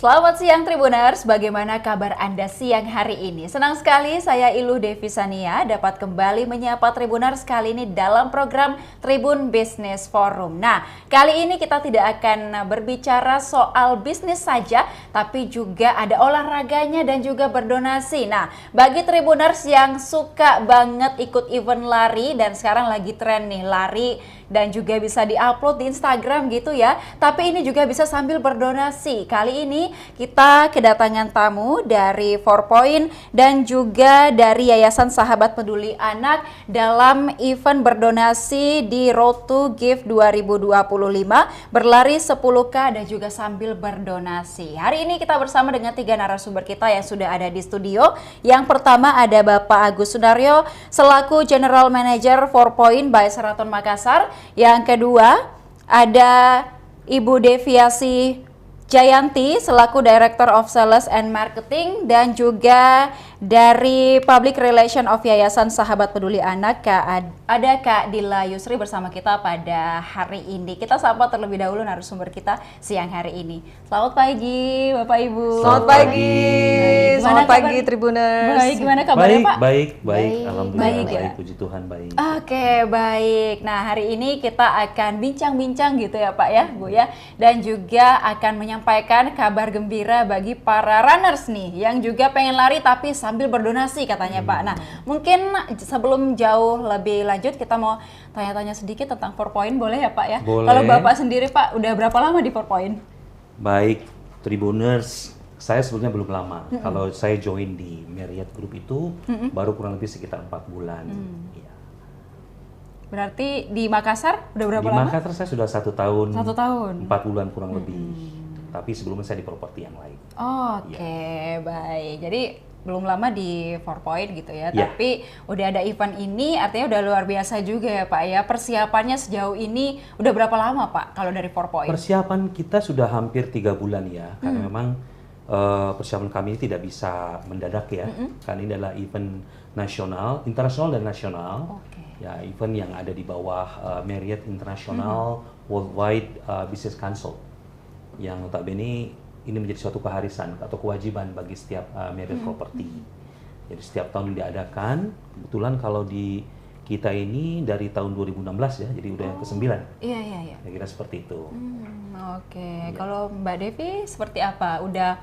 Selamat siang Tribuners, bagaimana kabar Anda siang hari ini? Senang sekali saya Ilu Devisania dapat kembali menyapa Tribuners kali ini dalam program Tribun Business Forum. Nah, kali ini kita tidak akan berbicara soal bisnis saja, tapi juga ada olahraganya dan juga berdonasi. Nah, bagi Tribuners yang suka banget ikut event lari dan sekarang lagi tren nih lari dan juga bisa diupload di Instagram gitu ya. Tapi ini juga bisa sambil berdonasi. Kali ini kita kedatangan tamu dari 4Point dan juga dari Yayasan Sahabat Peduli Anak dalam event berdonasi di Road to Give 2025 berlari 10K dan juga sambil berdonasi. Hari ini kita bersama dengan 3 narasumber kita yang sudah ada di studio. Yang pertama ada Bapak Agus Sunaryo selaku General Manager 4Point by Sheraton Makassar. Yang kedua ada Ibu Deviasi Jayanti selaku Director of Sales and Marketing dan juga dari Public Relation of Yayasan Sahabat Peduli Anak ada Kak Dila Yusri bersama kita pada hari ini. Kita sapa terlebih dahulu narasumber kita siang hari ini. Selamat pagi Bapak Ibu. Selamat pagi. Selamat pagi Tribuners. Baik, gimana kabarnya Pak? Baik. Alhamdulillah baik, ya? Baik, puji Tuhan baik. Oke, baik. Nah, hari ini kita akan bincang-bincang gitu ya Pak ya, Bu ya. Dan juga akan menyampaikan kabar gembira bagi para runners nih yang juga pengen lari tapi sambil berdonasi katanya Pak. Nah, mungkin sebelum jauh lebih lanjut kita mau tanya-tanya sedikit tentang 4Point boleh ya Pak ya? Boleh. Kalau Bapak sendiri Pak udah berapa lama di 4Point? Baik, Tribuners, saya sebetulnya belum lama. Kalau saya join di Marriott Group itu baru kurang lebih sekitar 4 bulan. Ya. Berarti di Makassar udah berapa Di lama? Makassar saya sudah 1 tahun. 1 tahun. 4 bulan kurang lebih. Tapi sebelumnya saya di properti yang lain. Oke, baik. Jadi belum lama di 4Point gitu ya, Ya. tapi udah ada event ini artinya udah luar biasa juga ya Pak ya. Persiapannya sejauh ini udah berapa lama Pak kalau dari 4Point? Persiapan kita sudah hampir 3 bulan ya, karena memang persiapan kami ini tidak bisa mendadak ya, karena ini adalah event nasional, internasional dan nasional. Ya, event yang ada di bawah Marriott International Worldwide Business Council, yang notabene ini menjadi suatu keharisan atau kewajiban bagi setiap Marriott property. Jadi setiap tahun diadakan. Kebetulan kalau di kita ini dari tahun 2016 ya, jadi udah yang ke-9. Iya. Kira-kira seperti itu. Oke. Kalau Mbak Devi seperti apa? Udah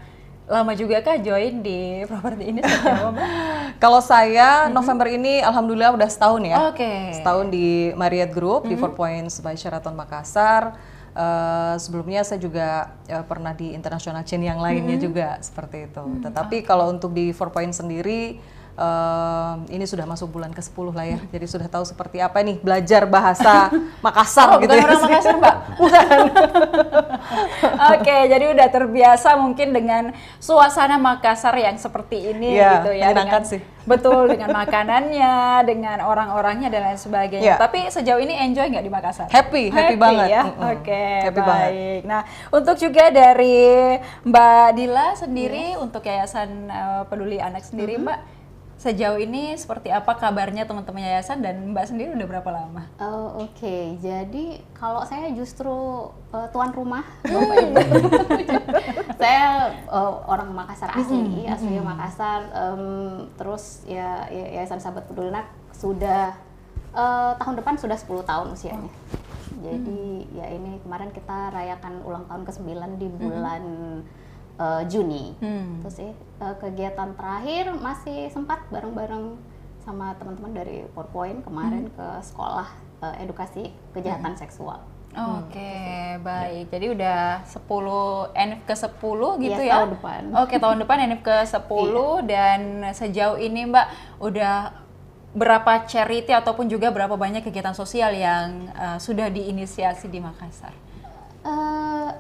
lama juga kah join di properti ini? Kalau saya November ini alhamdulillah udah setahun ya. Oke. Setahun di Marriott Group di 4Point by Sheraton Makassar. Sebelumnya saya juga pernah di international chain yang lainnya juga seperti itu. Tetapi kalau untuk di 4Point sendiri ini sudah masuk bulan ke-10 lah ya. Jadi sudah tahu seperti apa nih belajar bahasa Makassar gitu bukan ya. orang Makassar Mbak? Bukan. Oke, jadi udah terbiasa mungkin dengan suasana Makassar yang seperti ini gitu ya. Menyenangkan dengan, sih. Betul, dengan makanannya, dengan orang-orangnya dan lain sebagainya. Tapi sejauh ini enjoy nggak di Makassar? Happy banget ya. Oke, happy baik. banget. Nah, untuk juga dari Mbak Dila sendiri untuk Yayasan Peduli Anak sendiri Mbak, sejauh ini seperti apa kabarnya teman-teman yayasan dan Mbak sendiri udah berapa lama? Oke, jadi kalau saya justru tuan rumah, saya orang Makassar asli Makassar, terus ya Yayasan Sahabat Peduli Anak sudah tahun depan sudah 10 tahun usianya. Jadi ya ini kemarin kita rayakan ulang tahun ke-9 di bulan Juni. Terus kegiatan terakhir masih sempat bareng-bareng sama teman-teman dari 4Point kemarin ke sekolah edukasi kejahatan seksual. Oke, baik. Jadi udah 10 NF ke-10 gitu Iya, ya? tahun depan. Oke, tahun depan NF ke-10 dan sejauh ini Mbak udah berapa charity ataupun juga berapa banyak kegiatan sosial yang sudah diinisiasi di Makassar?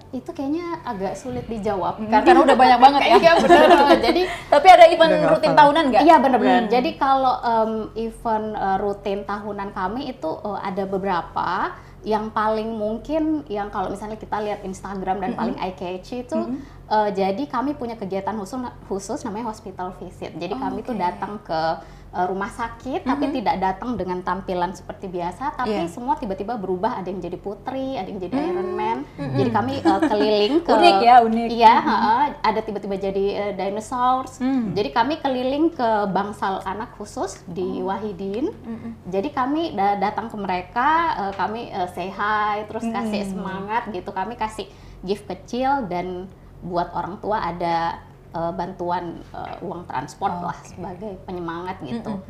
Itu kayaknya agak sulit dijawab karena udah banyak banget ya. Iya benar. Jadi tapi ada event rutin tahunan nggak? Iya benar-benar. Jadi kalau event rutin tahunan kami itu ada beberapa. Yang paling mungkin yang kalau misalnya kita lihat Instagram dan paling eye catchy itu jadi kami punya kegiatan khusus namanya hospital visit. Jadi kami tuh datang ke rumah sakit tapi tidak datang dengan tampilan seperti biasa, tapi semua tiba-tiba berubah, ada yang jadi putri, ada yang jadi Iron Man. Jadi kami keliling ke unik ya, unik. Iya, ada tiba-tiba jadi dinosaurs. Jadi kami keliling ke bangsal anak khusus di Wahidin. Jadi kami datang ke mereka, kami say hi, terus kasih semangat gitu. Kami kasih gift kecil, dan buat orang tua ada bantuan uang transport lah sebagai penyemangat gitu.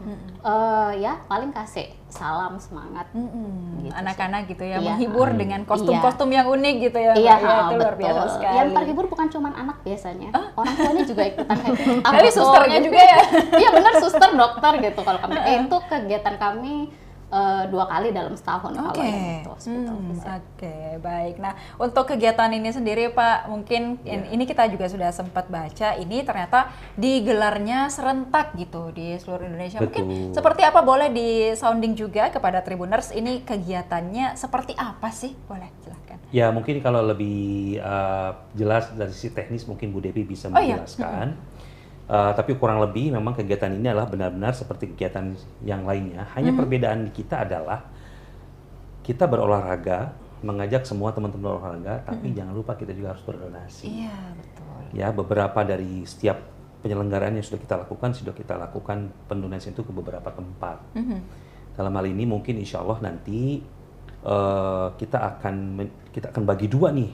Ya paling kasih salam semangat. Gitu anak-anak gitu ya, Iya. menghibur dengan kostum-kostum yang unik gitu ya. Iya, Mbak, ya, itu luar biasa betul. sekali. Yang terhibur bukan cuma anak biasanya, orang tuanya juga ikutan kayak gitu. Tapi susternya juga ya. Iya benar, suster, dokter gitu kalau kami. Itu kegiatan kami 2 kali dalam setahun kalau yang itu hospital visit. Oke, baik. Nah, untuk kegiatan ini sendiri Pak, mungkin ini kita juga sudah sempat baca, ini ternyata digelarnya serentak gitu di seluruh Indonesia. Betul. Mungkin seperti apa, boleh di sounding juga kepada Tribuners, ini kegiatannya seperti apa sih? Boleh, silahkan. Ya mungkin kalau lebih jelas dari sisi teknis mungkin Bu Devi bisa menjelaskan. Tapi kurang lebih memang kegiatan ini adalah benar-benar seperti kegiatan yang lainnya. Hanya perbedaan di kita adalah kita berolahraga, mengajak semua teman-teman berolahraga, tapi jangan lupa kita juga harus berdonasi. Iya, betul. Ya, beberapa dari setiap penyelenggaraan yang sudah kita lakukan pendonasian itu ke beberapa tempat. Dalam hal ini mungkin insya Allah nanti kita akan bagi 2 nih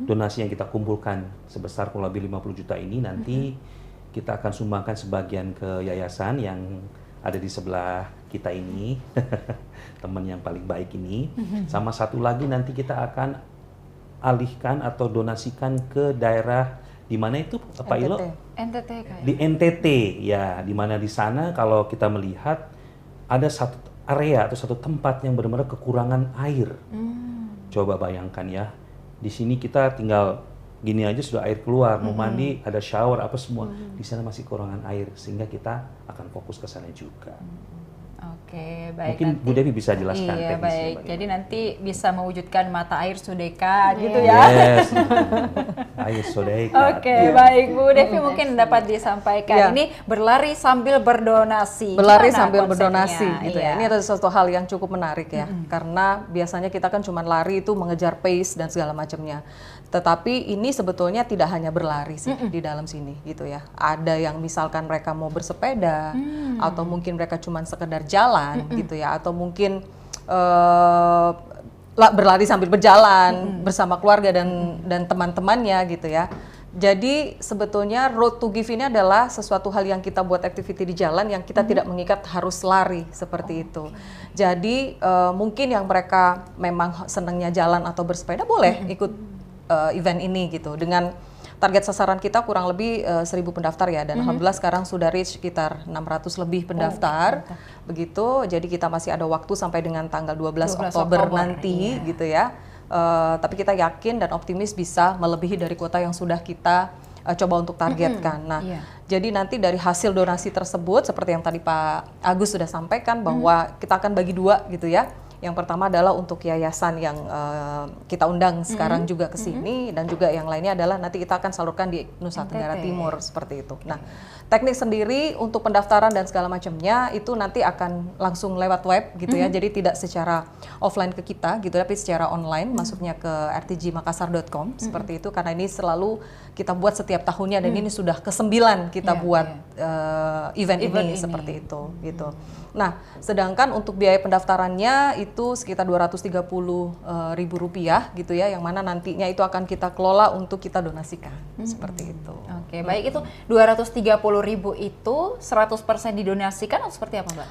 donasi yang kita kumpulkan sebesar kurang lebih 50 juta ini nanti kita akan sumbangkan sebagian ke yayasan yang ada di sebelah kita ini, teman yang paling baik ini. Sama satu lagi nanti kita akan alihkan atau donasikan ke daerah di mana itu Pak Ilo? NTT kayak. Di NTT ya, di mana di sana kalau kita melihat ada satu area atau satu tempat yang benar-benar kekurangan air. Coba bayangkan ya, di sini kita tinggal gini aja sudah air keluar, mau mandi ada shower apa semua, di sana masih kekurangan air, sehingga kita akan fokus ke sana juga. Oke, baik. Mungkin nanti, Bu Devi bisa jelaskan iya, teknisnya baik. bagaimana. Jadi nanti bisa mewujudkan mata air Sudeka gitu ya. Yes, air sodeka. Oke, baik Bu Devi mungkin dapat disampaikan. Ini berlari sambil berdonasi. Berlari Gimana sambil konsepnya? berdonasi gitu Iya. ya. Ini adalah suatu hal yang cukup menarik ya. Karena biasanya kita kan cuma lari itu mengejar pace dan segala macamnya. Tetapi ini sebetulnya tidak hanya berlari sih di dalam sini gitu ya. Ada yang misalkan mereka mau bersepeda atau mungkin mereka cuma sekedar jalan gitu ya, atau mungkin berlari sambil berjalan bersama keluarga dan teman-temannya gitu ya. Jadi sebetulnya Road to Give ini adalah sesuatu hal yang kita buat activity di jalan yang kita tidak mengikat harus lari seperti itu. Jadi mungkin yang mereka memang senangnya jalan atau bersepeda boleh ikut event ini gitu. Dengan target sasaran kita kurang lebih 1.000 pendaftar ya, dan alhamdulillah sekarang sudah reach sekitar 600 lebih pendaftar. Begitu. Jadi kita masih ada waktu sampai dengan tanggal 12 Oktober nanti gitu ya. Tapi kita yakin dan optimis bisa melebihi dari kuota yang sudah kita coba untuk targetkan. Nah, jadi nanti dari hasil donasi tersebut seperti yang tadi Pak Agus sudah sampaikan bahwa kita akan bagi 2 gitu ya. Yang pertama adalah untuk yayasan yang kita undang sekarang juga ke sini, dan juga yang lainnya adalah nanti kita akan salurkan di Nusa Tenggara Timur seperti itu. Nah, teknik sendiri untuk pendaftaran dan segala macamnya itu nanti akan langsung lewat web gitu ya. Jadi tidak secara offline ke kita gitu, tapi secara online, masuknya ke rtgmakassar.com seperti itu, karena ini selalu kita buat setiap tahunnya dan ini sudah ke-9 kita buat event ini seperti itu gitu. Nah, sedangkan untuk biaya pendaftarannya itu sekitar Rp230.000 gitu ya, yang mana nantinya itu akan kita kelola untuk kita donasikan seperti itu. Oke, baik, itu 230.000 itu 100% didonasikan atau seperti apa, Mbak?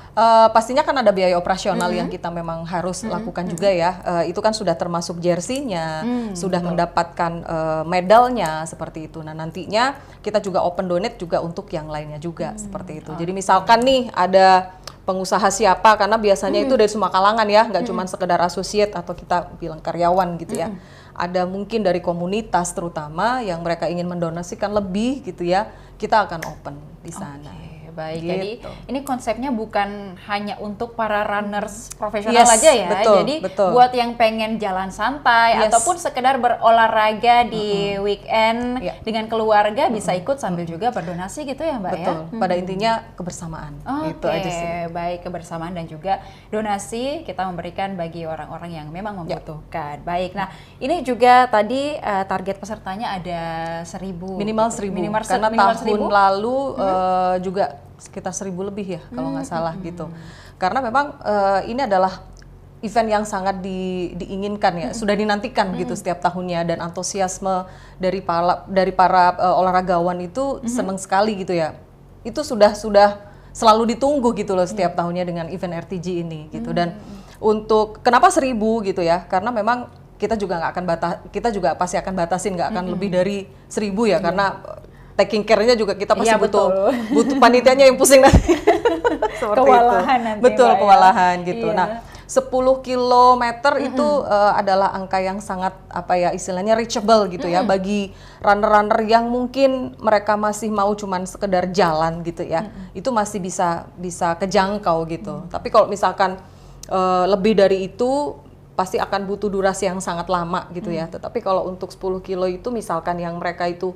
Pastinya kan ada biaya operasional yang kita memang harus lakukan juga ya. Itu kan sudah termasuk jersey-nya, sudah mendapatkan medalnya seperti itu. Nah, nantinya kita juga open donate juga untuk yang lainnya juga seperti itu. Jadi misalkan nih ada pengusaha siapa, karena biasanya itu dari semua kalangan ya, nggak cuma sekedar associate atau kita bilang karyawan gitu ya. Ada mungkin dari komunitas terutama yang mereka ingin mendonasikan lebih gitu ya, kita akan open di sana. baik. Gitu. Jadi ini konsepnya bukan hanya untuk para runners profesional Yes, aja ya. betul, Jadi betul. buat yang pengen jalan santai Yes. ataupun sekedar berolahraga di weekend Iya. dengan keluarga bisa ikut sambil juga berdonasi gitu ya Mbak Betul. ya. Pada intinya kebersamaan. Itu aja sih. Baik, kebersamaan dan juga donasi kita memberikan bagi orang-orang yang memang membutuhkan. Baik, nah ini juga tadi target pesertanya ada 1.000. Minimal 1.000. Karena minimal tahun 1.000? lalu juga sekitar 1.000 lebih ya kalau nggak salah gitu. Karena memang ini adalah event yang sangat diinginkan ya, sudah dinantikan gitu setiap tahunnya, dan antusiasme dari para olahragawan itu senang sekali gitu ya. Itu sudah selalu ditunggu gitu loh setiap tahunnya dengan event RTG ini gitu. Dan untuk kenapa 1.000 gitu ya? Karena memang kita juga nggak akan kita juga pasti akan batasin, nggak akan lebih dari 1.000 ya, karena taking care-nya juga kita pasti butuh panitianya yang pusing nanti. Seperti kewalahan itu. nanti, Betul, Mbak, ya. kewalahan gitu. Iya. Nah, 10 kilometer itu adalah angka yang sangat istilahnya reachable gitu ya bagi runner-runner yang mungkin mereka masih mau cuman sekedar jalan gitu ya. Itu masih bisa kejangkau gitu. Tapi kalau misalkan lebih dari itu pasti akan butuh durasi yang sangat lama gitu ya. Tetapi kalau untuk 10 kilo itu misalkan yang mereka itu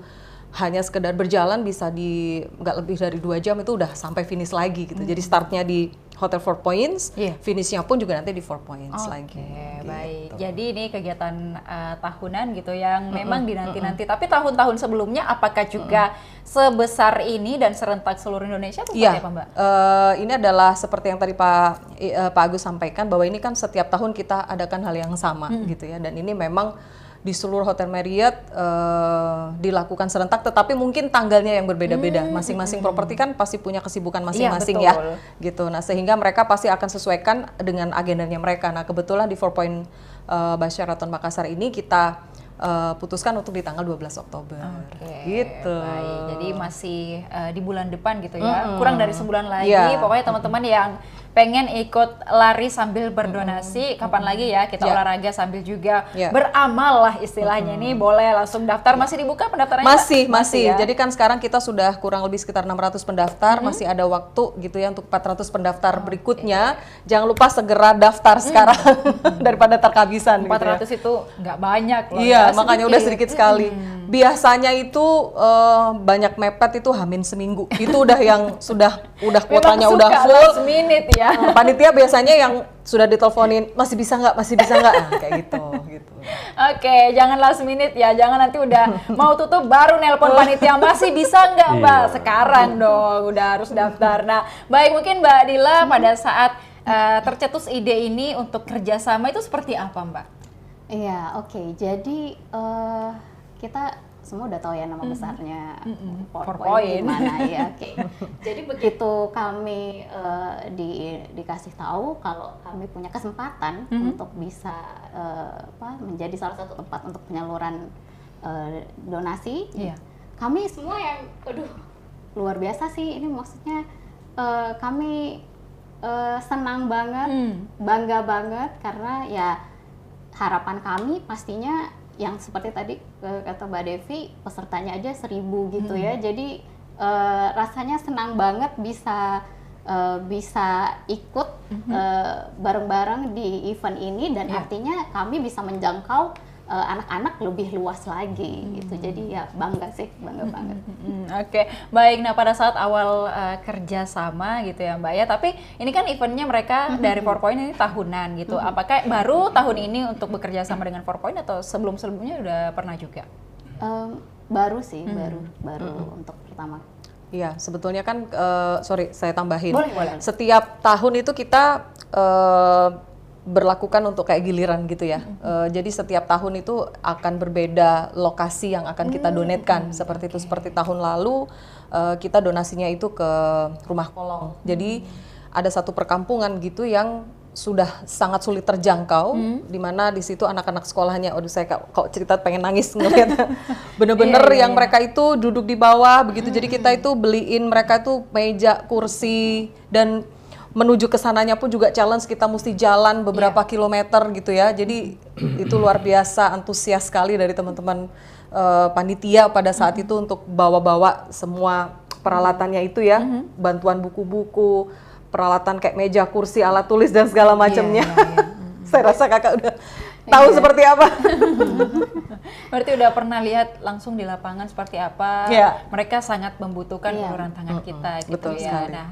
hanya sekedar berjalan bisa nggak lebih dari 2 jam itu udah sampai finish lagi gitu. Jadi startnya di Hotel 4 Points, finishnya pun juga nanti di 4 Points lagi. Oke, gitu. baik. Jadi ini kegiatan tahunan gitu yang memang dinanti-nanti. Tapi tahun-tahun sebelumnya apakah juga sebesar ini dan serentak seluruh Indonesia atau seperti apa Mbak? Ini adalah seperti yang tadi Pak Agus sampaikan, bahwa ini kan setiap tahun kita adakan hal yang sama gitu ya. Dan ini memang di seluruh Hotel Marriott dilakukan serentak, tetapi mungkin tanggalnya yang berbeda-beda. Masing-masing properti kan pasti punya kesibukan masing-masing ya, gitu. Nah, sehingga mereka pasti akan sesuaikan dengan agendanya mereka. Nah, kebetulan di 4 Point by Sheraton Makassar ini kita putuskan untuk di tanggal 12 Oktober. Gitu. Baik. Jadi masih di bulan depan gitu ya. Kurang dari sebulan lagi. Pokoknya teman-teman yang pengen ikut lari sambil berdonasi, kapan lagi ya kita olahraga sambil juga beramal lah istilahnya nih, boleh langsung daftar. Masih dibuka pendaftarannya? Masih ya? Jadi kan sekarang kita sudah kurang lebih sekitar 600 pendaftar, masih ada waktu gitu ya untuk 400 pendaftar berikutnya. Jangan lupa segera daftar sekarang daripada terkehabisan. 400 gitu ya. itu nggak banyak loh. Iya, ya, makanya udah sedikit sekali. Biasanya itu banyak mepet itu hamin seminggu. Itu udah yang udah kuotanya udah full. Last minute ya. Panitia biasanya yang sudah diteleponin masih bisa nggak, nah, kayak gitu. Oke, jangan last minute ya, jangan nanti udah mau tutup baru nelpon panitia, masih bisa nggak Mbak? Sekarang dong, udah harus daftar. Nah, baik, mungkin Mbak Dila pada saat tercetus ide ini untuk kerjasama itu seperti apa Mbak? Iya, oke. Jadi kita semua udah tahu ya nama besarnya 4 Point gimana ya. Oke. Jadi begitu kami dikasih tahu kalau kami punya kesempatan untuk bisa menjadi salah satu tempat untuk penyaluran donasi, kami semua yang, aduh, luar biasa sih ini, maksudnya kami senang banget, bangga banget, karena ya harapan kami pastinya yang seperti tadi kata Mbak Devi, pesertanya aja 1.000 gitu ya. Jadi rasanya senang banget bisa ikut bareng-bareng di event ini, dan artinya kami bisa menjangkau anak-anak lebih luas lagi gitu. Jadi ya bangga sih, bangga banget. Oke, baik. Nah, pada saat awal kerjasama gitu ya Mbak ya, tapi ini kan eventnya mereka dari 4 Point ini tahunan gitu. Apakah baru tahun ini untuk bekerja sama dengan 4 Point atau sebelum-sebelumnya udah pernah juga? Baru sih, baru untuk pertama. Iya, sebetulnya kan, sorry saya tambahin. Boleh. Setiap tahun itu kita berlakukan untuk kayak giliran gitu ya. Jadi setiap tahun itu akan berbeda lokasi yang akan kita donetkan. Seperti itu, seperti tahun lalu kita donasinya itu ke Rumah Kolong. Jadi ada satu perkampungan gitu yang sudah sangat sulit terjangkau, di mana di situ anak-anak sekolahnya, aduh saya kok cerita pengen nangis ngeliat bener-bener yang mereka itu duduk di bawah begitu. Jadi kita itu beliin mereka itu meja, kursi, dan menuju ke sananya pun juga challenge, kita mesti jalan beberapa kilometer gitu ya. Jadi itu luar biasa antusias sekali dari teman-teman panitia pada saat itu untuk bawa-bawa semua peralatannya itu ya, bantuan buku-buku, peralatan kayak meja, kursi, alat tulis dan segala macamnya. Saya rasa kakak udah tahu seperti apa. Berarti udah pernah lihat langsung di lapangan seperti apa. Mereka sangat membutuhkan uluran tangan kita gitu. Betul ya. sekali. Nah,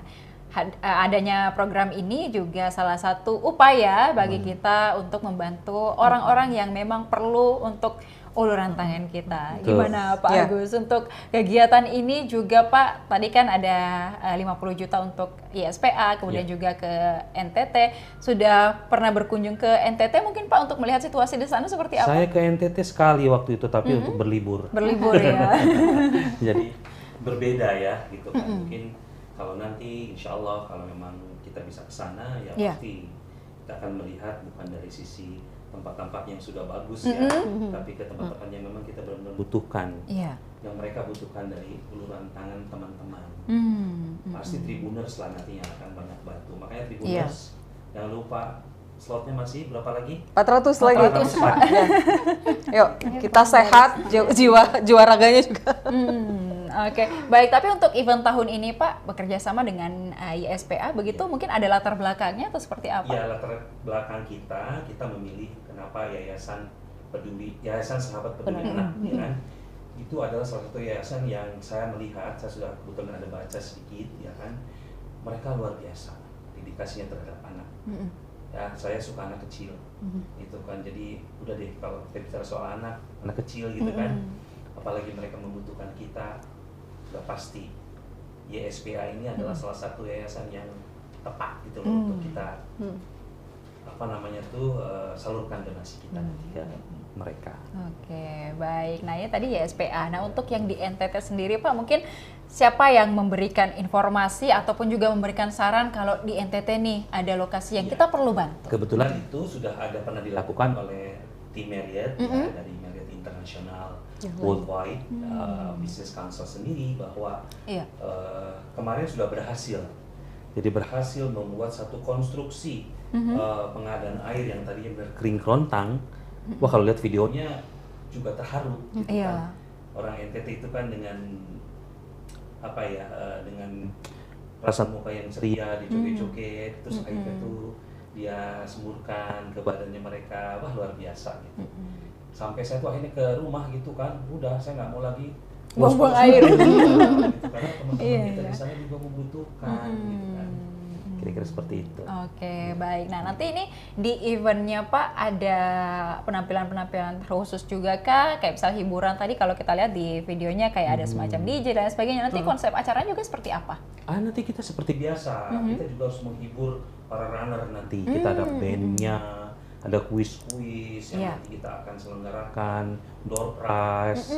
adanya program ini juga salah satu upaya bagi kita untuk membantu orang-orang yang memang perlu untuk uluran tangan kita. Gimana Pak Agus untuk kegiatan ini juga Pak? Tadi kan ada 50 juta untuk ISPA, kemudian juga ke NTT. Sudah pernah berkunjung ke NTT mungkin Pak untuk melihat situasi di sana seperti apa? Saya ke NTT sekali waktu itu, tapi untuk berlibur. Berlibur ya. Jadi berbeda ya gitu kan. Mungkin kalau nanti insya Allah kalau memang kita bisa ke sana ya pasti kita akan melihat bukan dari sisi tempat-tempat yang sudah bagus ya, tapi ke tempat-tempat yang memang kita benar-benar butuhkan, yang mereka butuhkan dari uluran tangan teman-teman. Pasti Tribuners lah nanti yang akan banyak bantu. Makanya Tribuners jangan lupa slotnya masih berapa lagi? 400 lagi. Yuk kita sehat, jiwa raganya juga. Oke, baik. Tapi untuk event tahun ini Pak bekerja sama dengan ISPA, begitu mungkin ada latar belakangnya atau seperti apa? Ya, latar belakang kita memilih kenapa Yayasan Sahabat Peduli Anak, ya kan? Itu adalah salah satu yayasan yang saya melihat, saya sudah kebetulan ada baca sedikit, ya kan? Mereka luar biasa dedikasinya terhadap anak. Ya, saya suka anak kecil, itu kan. Jadi udah deh kalau kita bicara soal anak kecil gitu kan, apalagi mereka membutuhkan kita. Sudah pasti YSPA ini adalah salah satu yayasan yang tepat gitu loh untuk kita salurkan donasi kita ke mereka. Oke, baik. Nah, ini tadi YSPA. Nah, untuk yang di NTT sendiri Pak, mungkin siapa yang memberikan informasi ataupun juga memberikan saran kalau di NTT nih ada lokasi yang kita perlu bantu? Kebetulan itu sudah pernah dilakukan oleh tim Marriott ya, dari Marriott International Worldwide Business Council sendiri, bahwa kemarin sudah berhasil. Jadi berhasil membuat satu konstruksi pengadaan air yang tadinya berkering kerontang. Wah, kalau lihat videonya juga terharu gitu kan. Orang NTT itu kan dengan dengan rasa muka yang ceria, dijoget-joget, terus airnya tuh dia semburkan ke badannya mereka. Wah, luar biasa gitu. Sampai saya tuh akhirnya ke rumah gitu kan, udah saya nggak mau lagi buang-buang air gitu, karena teman-teman kita di sana juga membutuhkan gitu kan. Kira-kira seperti itu. Oke, baik. Nah, nanti ini di eventnya Pak ada penampilan-penampilan khusus juga kah? Kayak misal hiburan tadi kalau kita lihat di videonya kayak ada semacam DJ dan sebagainya. Nanti konsep acaranya juga seperti apa? Nanti kita seperti biasa, kita juga harus menghibur para runner nanti. Kita ada bandnya, ada kuis-kuis yang nanti kita akan selenggarakan, door prize.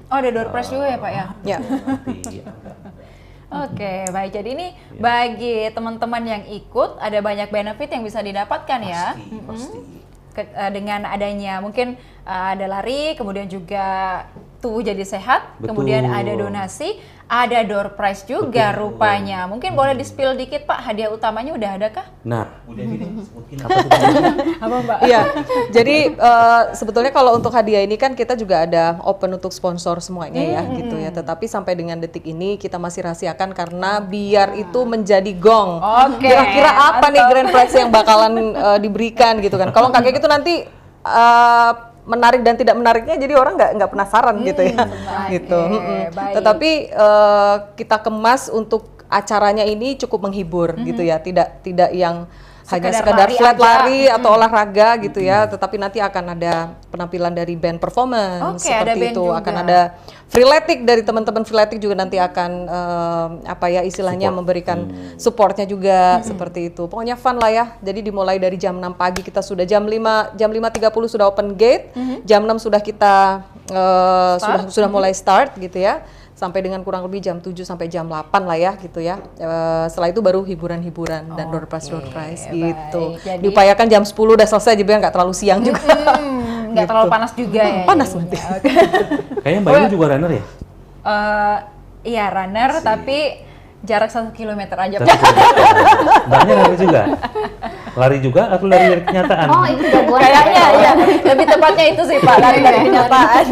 Oh, ada door prize juga ya Pak ya? Ya. Nanti ada. Oke, baik. Jadi ini bagi teman-teman yang ikut ada banyak benefit yang bisa didapatkan ya. Pasti. Dengan adanya mungkin ada lari, kemudian juga tubuh jadi sehat, kemudian ada donasi, ada door prize juga rupanya. Mungkin boleh di-spill dikit Pak, hadiah utamanya udah ada kah? Nah, udah gini, mungkin Apa Mbak? Iya, jadi sebetulnya kalau untuk hadiah ini kan kita juga ada open untuk sponsor semuanya ya gitu ya. Tetapi sampai dengan detik ini kita masih rahasiakan karena biar itu menjadi gong. Kira-kira apa nih grand prize yang bakalan diberikan gitu kan. Kalau kayak gitu nanti menarik dan tidak menariknya jadi orang nggak penasaran gitu ya gitu. Tetapi kita kemas untuk acaranya ini cukup menghibur gitu ya, tidak yang hanya sekedar flat lari atau olahraga gitu ya, tetapi nanti akan ada penampilan dari band performance seperti itu, akan ada freeletic dari teman-teman freeletic juga nanti akan istilahnya memberikan supportnya juga seperti itu. Pokoknya fun lah ya. Jadi dimulai dari jam 6 pagi kita sudah jam 5:30 sudah open gate, jam 6 sudah kita sudah mulai start gitu ya. Sampai dengan kurang lebih jam 7 sampai jam 8 lah ya gitu ya. Setelah itu baru hiburan-hiburan dan door prize gitu. Jadi, diupayakan jam 10 udah selesai juga, nggak terlalu siang juga. Nggak terlalu panas juga ya. Panas nanti. Kayaknya Mbak Ini juga runner ya? Iya runner, tapi Jarak 1 kilometer aja. 1 kilometer. Mbaknya lari juga? Lari juga atau lari dari kenyataan? Oh, itu jagoan. Kayaknya ya, lebih tepatnya itu sih Pak, lari dari kenyataan.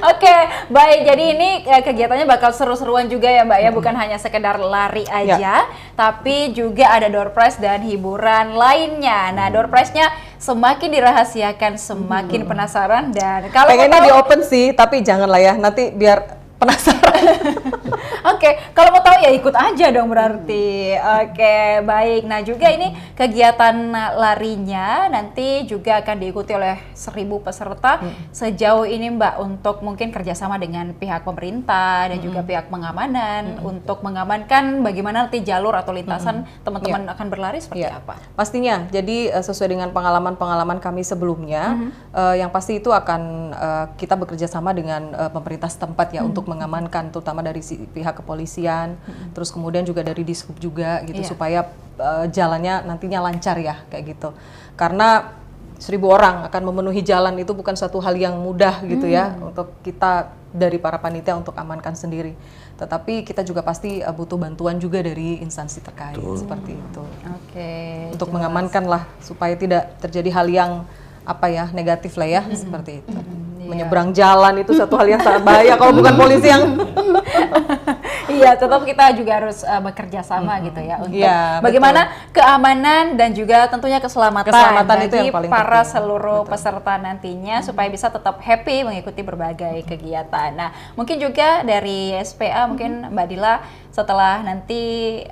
Oke, baik. Jadi ini kegiatannya bakal seru-seruan juga ya Mbak ya, bukan hanya sekedar lari aja, tapi juga ada door prize dan hiburan lainnya. Nah, door prize-nya semakin dirahasiakan, semakin penasaran, dan kalau pengennya di open sih, tapi janganlah ya, nanti biar penasaran. Oke, kalau mau tahu ya ikut aja dong berarti. Oke, baik. Nah juga ini kegiatan larinya nanti juga akan diikuti oleh 1.000 peserta. Sejauh ini Mbak, untuk mungkin kerjasama dengan pihak pemerintah dan juga pihak pengamanan untuk mengamankan bagaimana nanti jalur atau lintasan teman-teman akan berlari seperti apa? Pastinya, jadi sesuai dengan pengalaman-pengalaman kami sebelumnya, yang pasti itu akan kita bekerja sama dengan pemerintah setempat ya untuk mengamankan, terutama dari pihak kepolisian, terus kemudian juga dari Dishub juga gitu, supaya jalannya nantinya lancar ya kayak gitu. Karena 1.000 orang akan memenuhi jalan itu bukan suatu hal yang mudah gitu ya untuk kita dari para panitia untuk amankan sendiri. Tetapi kita juga pasti butuh bantuan juga dari instansi terkait seperti itu. Oke. Untuk mengamankan lah supaya tidak terjadi hal yang apa ya negatif lah ya seperti itu. Menyeberang jalan itu satu hal yang sangat bahaya kalau bukan polisi yang Iya, tetap kita juga harus bekerja sama gitu ya untuk bagaimana betul. keamanan dan juga tentunya keselamatan Keselamatan itu bagi yang paling para penting. seluruh peserta nantinya supaya bisa tetap happy mengikuti berbagai kegiatan. Nah, mungkin juga dari SPA mungkin Mbak Dila setelah nanti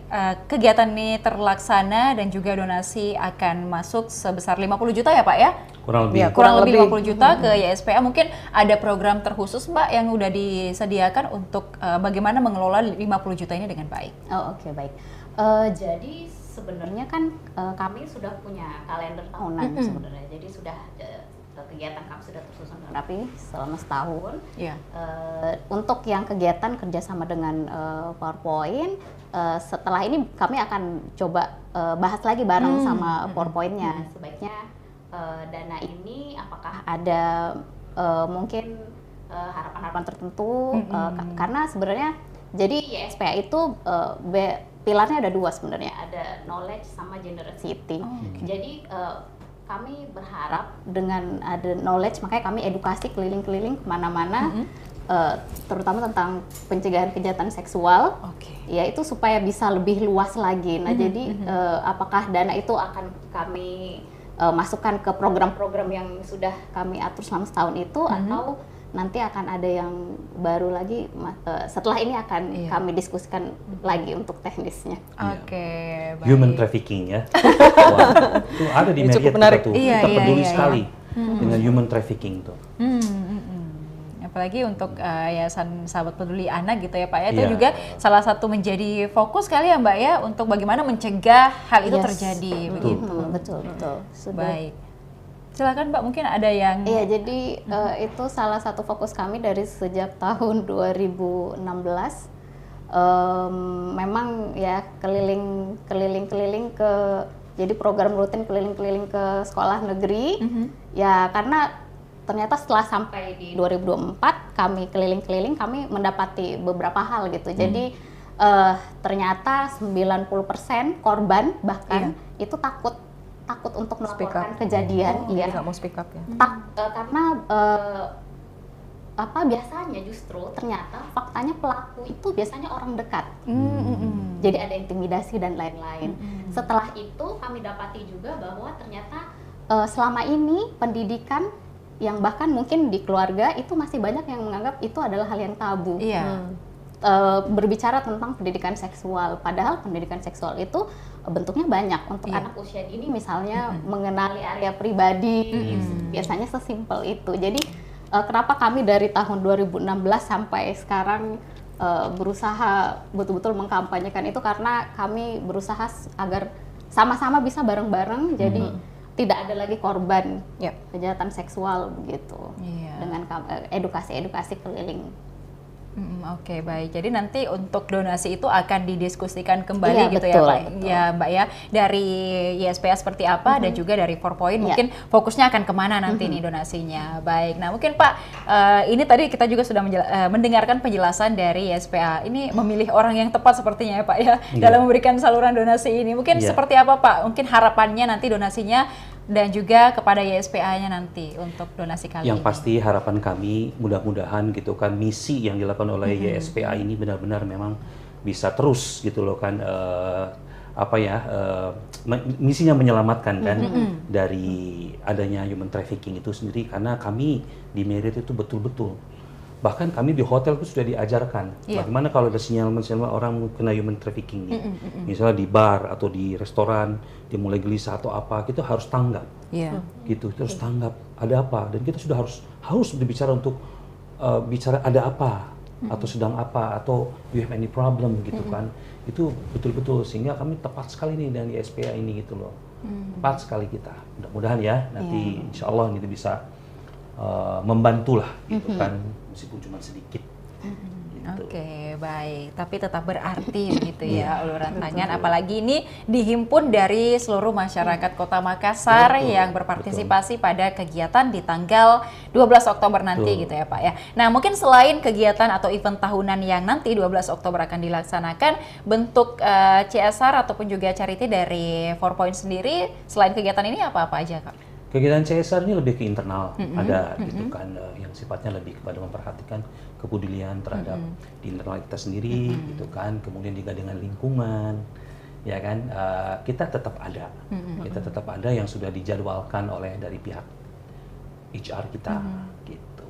kegiatan ini terlaksana dan juga donasi akan masuk sebesar 50 juta ya Pak ya? Kurang lebih. Iya, Kurang lebih 50 juta ke YSPA. Mungkin ada program terkhusus Mbak yang udah disediakan untuk bagaimana mengelola 50 juta ini dengan baik. Oh, oke, baik. Jadi sebenarnya kan kami sudah punya kalender tahunan sebenarnya. Jadi sudah kegiatan kami sudah tersusun rapi selama setahun. Iya. Untuk yang kegiatan kerjasama dengan PowerPoint, setelah ini kami akan coba bahas lagi bareng sama PowerPoint-nya. Sebaiknya dana ini apakah ada mungkin harapan-harapan tertentu, karena sebenarnya jadi YSPA itu pilarnya ada 2 sebenarnya, ada knowledge sama generosity. Jadi kami berharap dengan ada knowledge, makanya kami edukasi keliling-keliling kemana-mana, terutama tentang pencegahan kejahatan seksual, ya itu supaya bisa lebih luas lagi. Nah jadi apakah dana itu akan kami masukkan ke program-program yang sudah kami atur selama setahun itu, atau nanti akan ada yang baru lagi setelah ini akan kami diskusikan lagi untuk teknisnya. Oke, baik. Human trafficking ya. Wah, itu ada di media cukup menarik. kita tuh. Iya, Kita iya, peduli iya, sekali dengan human trafficking tuh. Apalagi untuk Yayasan Sahabat Peduli Anak gitu ya Pak ya, itu Iya. juga salah satu menjadi fokus kali ya Mbak ya untuk bagaimana mencegah hal itu Yes. terjadi begitu. Betul. Sudah. Baik. Silakan Mbak, mungkin ada yang Iya, jadi itu salah satu fokus kami dari sejak tahun 2016. Memang ya keliling-keliling ke, jadi program rutin keliling-keliling ke sekolah negeri. Ya karena ternyata setelah sampai di 2024 kami keliling-keliling, kami mendapati beberapa hal gitu. Jadi ternyata 90% korban bahkan itu takut untuk melaporkan kejadian, jadi nggak mau speak up ya. Karena biasanya justru ternyata faktanya pelaku itu biasanya orang dekat. Jadi ada intimidasi dan lain-lain. Setelah itu kami dapati juga bahwa ternyata selama ini pendidikan yang bahkan mungkin di keluarga itu masih banyak yang menganggap itu adalah hal yang tabu. Iya. Berbicara tentang pendidikan seksual, padahal pendidikan seksual itu bentuknya banyak. Untuk anak usia dini misalnya mengenali area pribadi, biasanya sesimpel itu. Jadi kenapa kami dari tahun 2016 sampai sekarang berusaha betul-betul mengkampanyekan itu, karena kami berusaha agar sama-sama bisa bareng-bareng, jadi tidak ada lagi korban kejahatan seksual begitu. Dengan edukasi-edukasi keliling. Oke, baik. Jadi nanti untuk donasi itu akan didiskusikan kembali Iya, gitu betul, ya Pak? betul. Ya Mbak ya, dari YSPA seperti apa dan juga dari 4Point mungkin fokusnya akan kemana nanti nih donasinya. Baik, nah mungkin Pak, ini tadi kita juga sudah mendengarkan penjelasan dari YSPA. Ini memilih orang yang tepat sepertinya ya Pak ya, dalam memberikan saluran donasi ini. Mungkin seperti apa Pak? Mungkin harapannya nanti donasinya dan juga kepada YSPA-nya nanti untuk donasi kali Yang ini. pasti harapan kami mudah-mudahan gitu kan misi yang dilakukan oleh YSPA ini benar-benar memang bisa terus gitu loh kan misinya menyelamatkan kan dari adanya human trafficking itu sendiri, karena kami di Merit itu betul-betul bahkan kami di hotel itu sudah diajarkan bagaimana kalau ada sinyal-sinyal orang kena human trafficking nih. Misalnya di bar atau di restoran dia mulai gelisah atau apa, kita harus tanggap. Gitu, terus tanggap ada apa, dan kita sudah harus berbicara untuk bicara ada apa atau sedang apa atau you have any problem gitu kan. Itu betul-betul sehingga kami tepat sekali nih dengan YSPA ini gitu loh. Tepat sekali kita. Mudah-mudahan ya nanti insya Allah ini bisa membantulah gitu kan, meskipun cuma sedikit. Gitu. Oke, baik. Tapi tetap berarti gitu ya uluran tangan. Apalagi ini dihimpun dari seluruh masyarakat Kota Makassar yang berpartisipasi pada kegiatan di tanggal 12 Oktober nanti gitu ya Pak ya. Nah mungkin selain kegiatan atau event tahunan yang nanti 12 Oktober akan dilaksanakan, bentuk CSR ataupun juga charity dari 4Point sendiri selain kegiatan ini apa-apa aja Kak? Kegiatan CSR ini lebih ke internal, ada gitu kan yang sifatnya lebih kepada memperhatikan kepedulian terhadap di internal kita sendiri, gitu kan. Kemudian juga dengan lingkungan, ya kan. Kita tetap ada yang sudah dijadwalkan oleh dari pihak HR kita, gitu.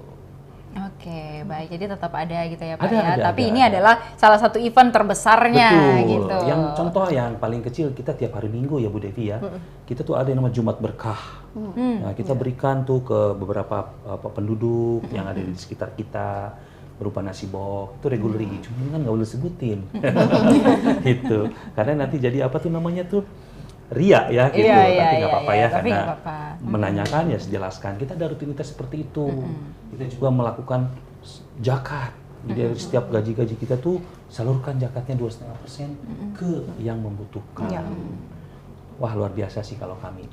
Oke, baik. Jadi tetap ada gitu ya Pak ya. Tapi ini adalah salah satu event terbesarnya gitu. Yang contoh yang paling kecil kita tiap hari Minggu ya Bu Devi ya. Kita tuh ada yang namanya Jumat Berkah. Nah, kita berikan tuh ke beberapa penduduk yang ada di sekitar kita berupa nasi bok. Itu regularly. Cuma kan nggak boleh sebutin. Gitu. Karena nanti jadi apa tuh namanya tuh ria ya gitu, tapi nggak apa-apa ya, tapi karena menanyakan ya sejelaskan kita ada rutinitas seperti itu. Kita juga melakukan zakat, jadi dari setiap gaji-gaji kita tuh salurkan zakatnya 2,5% ke yang membutuhkan. Wah luar biasa sih kalau kami.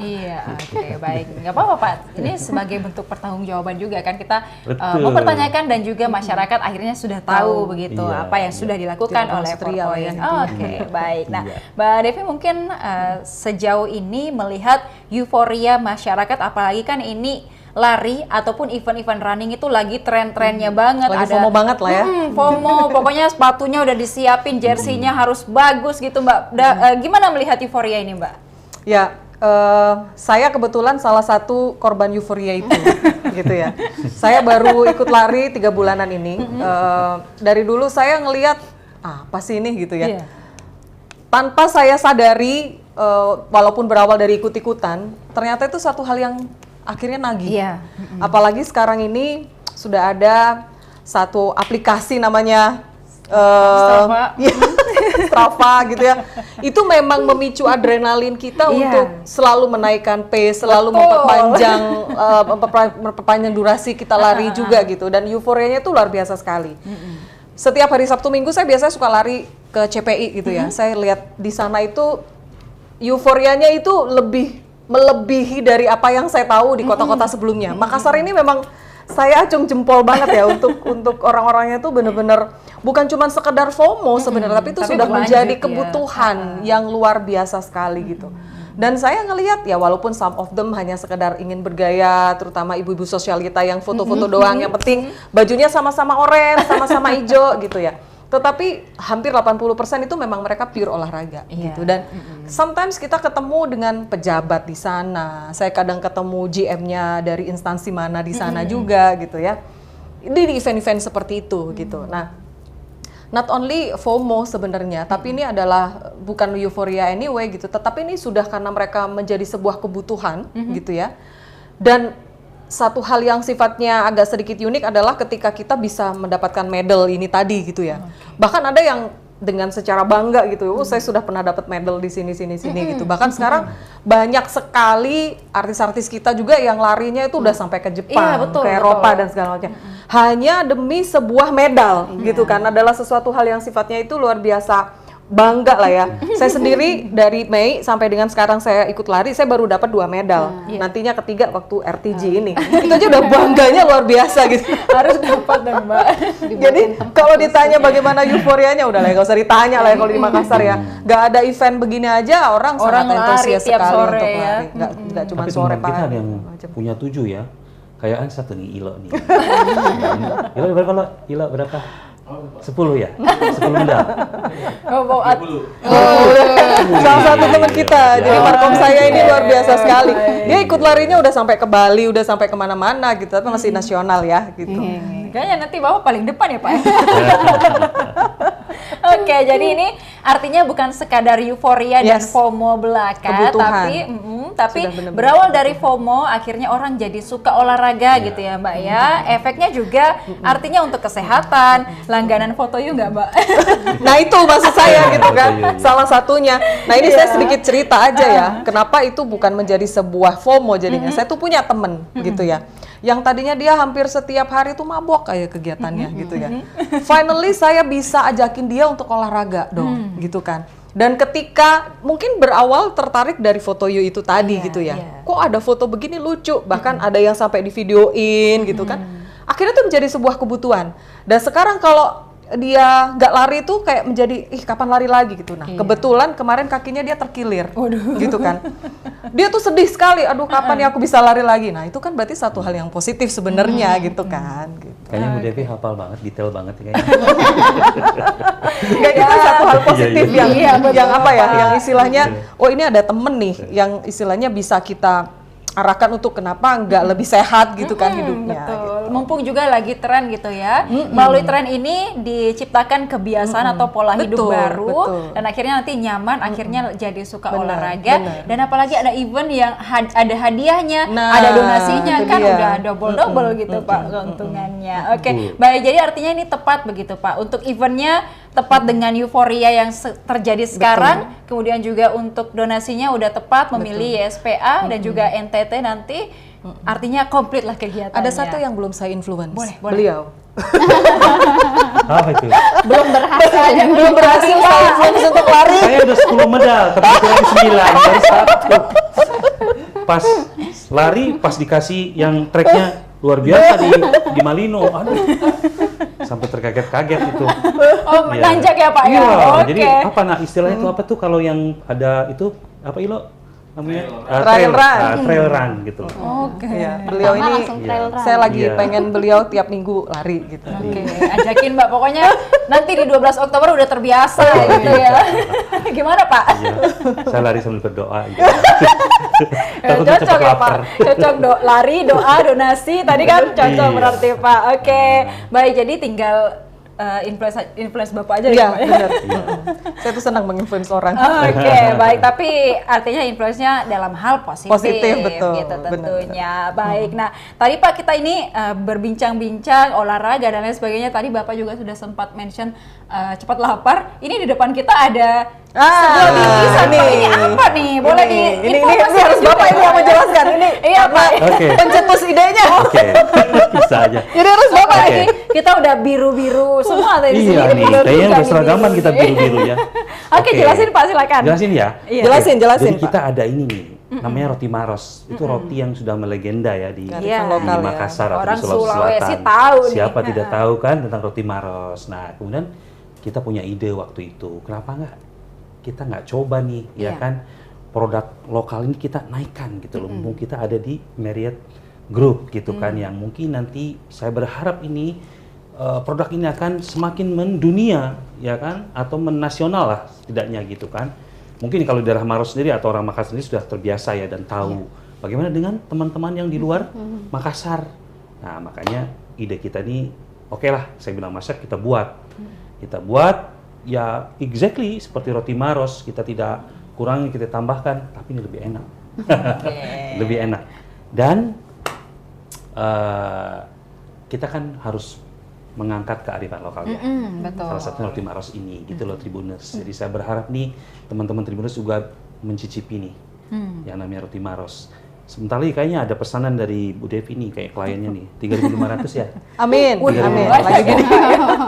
Iya, oke, baik. Nggak apa-apa Pak, ini sebagai bentuk pertanggungjawaban juga kan kita mempertanyakan dan juga masyarakat akhirnya sudah tahu begitu apa yang sudah dilakukan oleh 4Point. Oke, baik. Nah Mbak Devi mungkin sejauh ini melihat euforia masyarakat, apalagi kan ini lari ataupun event-event running itu lagi tren-trennya banget. Lagi FOMO banget lah ya. FOMO, pokoknya sepatunya udah disiapin, jersey-nya harus bagus gitu Mbak. Gimana melihat euforia ini Mbak? Ya, saya kebetulan salah satu korban euforia itu, gitu ya. Saya baru ikut lari 3 bulanan ini. Dari dulu saya ngelihat apa sih ini gitu ya. Tanpa saya sadari, walaupun berawal dari ikut-ikutan, ternyata itu satu hal yang akhirnya nagih. Apalagi sekarang ini sudah ada satu aplikasi namanya Strava gitu ya. Itu memang memicu adrenalin kita untuk selalu menaikkan pace, selalu memperpanjang durasi kita lari juga gitu. Dan euforianya itu luar biasa sekali. Setiap hari Sabtu Minggu saya biasanya suka lari ke CPI gitu ya. Saya lihat di sana itu euforianya itu melebihi dari apa yang saya tahu di kota-kota sebelumnya. Makassar ini memang saya acung jempol banget ya untuk orang-orangnya tuh bener-bener bukan cuma sekedar FOMO sebenarnya, tapi itu sudah menjadi kebutuhan yang luar biasa sekali gitu. Dan saya ngelihat ya walaupun some of them hanya sekedar ingin bergaya, terutama ibu-ibu sosial kita yang foto-foto doang, yang penting bajunya sama-sama oranye, sama-sama hijau gitu ya. Tetapi hampir 80% itu memang mereka pure olahraga gitu. Dan sometimes kita ketemu dengan pejabat di sana. Saya kadang ketemu GM-nya dari instansi mana di sana juga gitu ya. Di event-event seperti itu gitu. Nah, not only FOMO sebenarnya, tapi ini adalah bukan euforia anyway gitu. Tetapi ini sudah karena mereka menjadi sebuah kebutuhan gitu ya. Dan satu hal yang sifatnya agak sedikit unik adalah ketika kita bisa mendapatkan medal ini tadi gitu ya. Bahkan ada yang dengan secara bangga gitu. Oh, saya sudah pernah dapat medal di sini gitu. Bahkan sekarang banyak sekali artis-artis kita juga yang larinya itu udah sampai ke Jepang, betul, ke Eropa dan segala macam. Hanya demi sebuah medal gitu kan. Adalah sesuatu hal yang sifatnya itu luar biasa bangga lah ya. Saya sendiri dari Mei sampai dengan sekarang saya ikut lari, saya baru dapat 2 medal. Nantinya ketiga waktu RTG ini. Itu aja udah bangganya luar biasa gitu. Harus dapat dong Mbak. Jadi kalau ditanya bagaimana euforianya, udah lah nggak usah ditanya lah ya kalau di Makassar ya. Nggak ada event begini aja orang sangat lari antusias tiap sekali sore untuk ya. lari. Nggak cuma Tapi sore teman kita ada yang punya 7 ya. Kayaknya satu nih Ilo nih. Ilo berapa lo? Ilo berapa? 10 ya? 10 medal. Salah satu teman kita, jadi markom saya ini luar biasa sekali. Dia ikut larinya udah sampai ke Bali, udah sampai kemana-mana gitu, tapi masih nasional ya gitu. Kayaknya nanti Bapak paling depan ya Pak. Oke, jadi ini artinya bukan sekadar euforia dan FOMO belaka, Kebutuhan. tapi Sudah benar-benar berawal dari FOMO akhirnya orang jadi suka olahraga gitu ya Mbak ya. Efeknya juga artinya untuk kesehatan, langganan foto you nggak Mbak? Nah itu maksud saya gitu kan, salah satunya. Nah ini saya sedikit cerita aja ya, kenapa itu bukan menjadi sebuah FOMO jadinya. Saya tuh punya temen gitu ya, yang tadinya dia hampir setiap hari tuh mabok kayak kegiatannya gitu ya. Finally saya bisa ajakin dia untuk olahraga dong gitu kan. Dan ketika mungkin berawal tertarik dari foto you itu tadi gitu ya, kok ada foto begini lucu, bahkan ada yang sampai di videoin gitu kan. Akhirnya tuh menjadi sebuah kebutuhan. Dan sekarang kalau dia nggak lari tuh kayak menjadi kapan lari lagi gitu. Nah kebetulan kemarin kakinya dia terkilir gitu kan. Dia tuh sedih sekali, aduh kapan ya aku bisa lari lagi. Nah itu kan berarti satu hal yang positif sebenarnya gitu kan gitu. Kayaknya Bu Devi hafal banget, detail banget ya kayaknya. Enggak, itu kan satu hal positif yang apa ya, yang istilahnya oh ini ada temen nih yang istilahnya bisa kita arahkan untuk kenapa nggak lebih sehat gitu kan hidupnya. Betul. Gitu. Mumpung juga lagi tren gitu ya. Melalui tren ini diciptakan kebiasaan atau pola hidup baru dan akhirnya nanti nyaman, akhirnya jadi suka olahraga dan apalagi ada event yang ada hadiahnya, ada donasinya kan udah double gitu Pak keuntungannya. Oke, baik, jadi artinya ini tepat begitu Pak untuk eventnya tepat dengan euforia yang terjadi sekarang, kemudian juga untuk donasinya udah tepat memilih YSPA dan juga NTT nanti, artinya komplit lah kegiatannya. Ada satu yang belum saya influence, boleh. beliau. Apa itu? belum berhasil saya influence untuk lari. Saya udah 10 medal, tapi kurang 9, baru 1. Pas lari, pas dikasih yang tracknya luar biasa di Malino, aduh, sampai terkaget-kaget itu. Oh, menanjak ya Pak ya? Jadi apa istilahnya itu apa tuh kalau yang ada itu, apa Ilo? Namanya? Trail run gitu. Ya, beliau ini saya lagi pengen beliau tiap minggu lari gitu. Ajakin Mbak, pokoknya nanti di 12 Oktober udah terbiasa gitu ya. Gimana Pak? Iya, saya lari sambil berdoa gitu. Cocok ya Pak, cocok lari, doa, donasi, tadi kan cocok berarti Pak. Oke, baik, jadi tinggal influence Bapak aja ya Pak. Benar. Saya tuh senang menginfluence orang. Oke, baik, tapi artinya influence-nya dalam hal positif betul, gitu tentunya. Baik, nah tadi Pak kita ini berbincang-bincang olahraga dan lain sebagainya. Tadi Bapak juga sudah sempat mention cepat lapar. Ini di depan kita ada sebuah bingkisan Pak. Ini apa nih? Boleh ini harus Bapak ini yang menjelaskan ini. Iya Pak. Pencetus idenya. Oke, bisa aja. Jadi harus Bapak ini. Kita udah biru-biru semua tadi di sini. Iya nih, kayaknya udah seragaman kita biru-biru ya. Oke, jelasin Pak, silakan. Jelasin ya. Jelasin Jadi Pak. kita ada ini nih, namanya roti Maros. Itu roti yang sudah melegenda ya di Makassar atau di Sulawesi Selatan. Tahu Siapa tidak tahu kan tentang roti Maros. Nah, kemudian kita punya ide waktu itu, kenapa kita nggak coba nih, ya kan, produk lokal ini kita naikkan gitu loh. Mumpung kita ada di Marriott Group gitu kan, yang mungkin nanti saya berharap ini produk ini akan semakin mendunia, ya kan, atau menasional lah setidaknya gitu kan. Mungkin kalau di daerah Maros sendiri atau orang Makassar sendiri sudah terbiasa ya dan tahu. Bagaimana dengan teman-teman yang di luar Makassar? Nah, makanya ide kita ini, oke lah, saya bilang Masyar kita buat. Kita buat ya exactly seperti roti Maros, kita tidak kurangi, kita tambahkan, tapi ini lebih enak. Lebih enak. Dan kita kan harus mengangkat kearifan lokalnya. Betul. Salah satunya roti Maros ini, gitu loh Tribuners. Jadi saya berharap nih teman-teman Tribuners juga mencicipi nih yang namanya roti Maros. Sebentar lagi kayaknya ada pesanan dari Bu Devi nih, kayak kliennya nih, 3.500 ya? Amin, amin. 3.500 Lagi gini.